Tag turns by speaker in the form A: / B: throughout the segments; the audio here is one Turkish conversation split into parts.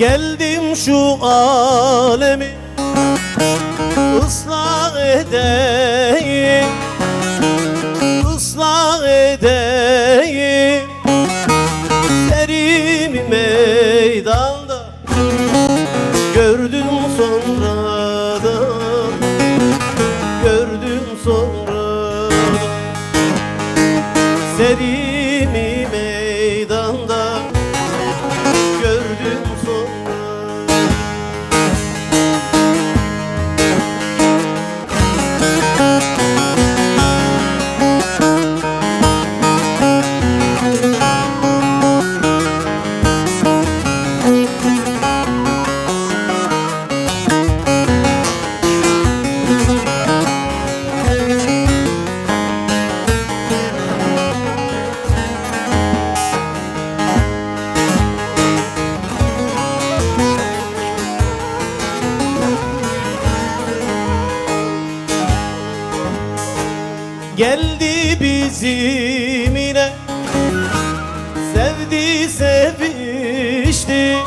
A: Geldim şu alemi ıslah edeyim, ıslah edeyim. Serimi meydanda gördüm sonradan, gördüm sonradan. Serimi meydanda gördüm sonradan. Geldi bizimine, sevdi sevişti,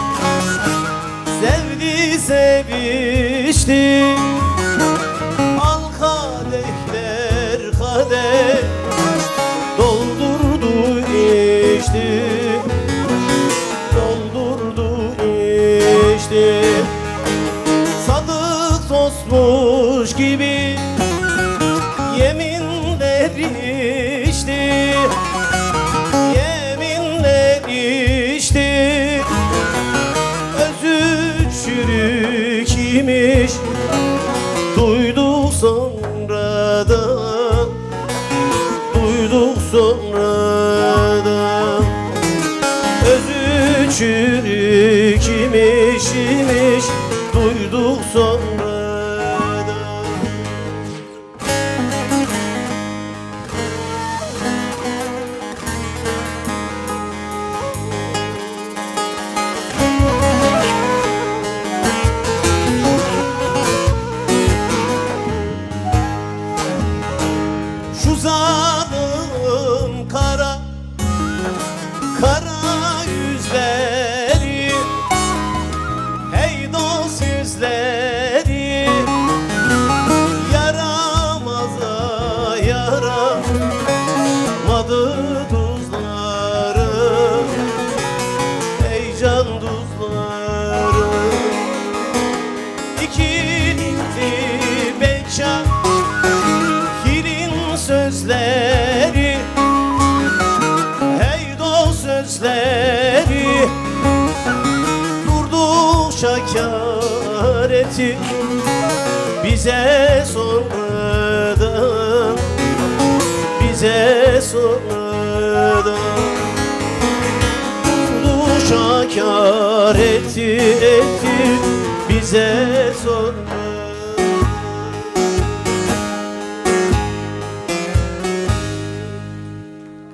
A: sevdi sevişti. Al kadehler kadeh, doldurdu içti, doldurdu içti. Sadık dostmuş gibi yeminler içti, yeminler içti. Özü çürük imiş, duyduk sonradan, duyduk sonradan. Özü çürük imiş, duyduk sonradan. Şu zalim kara, kara yüzleri, hey dost yüzleri, yaramaza yaramadı tuzları, hey can tuzları. İkili bekar sözleri, hey dost sözleri, durdukça kâr etti bize sonradan, bize sonradan. Durdukça kâr etti bize sonradan.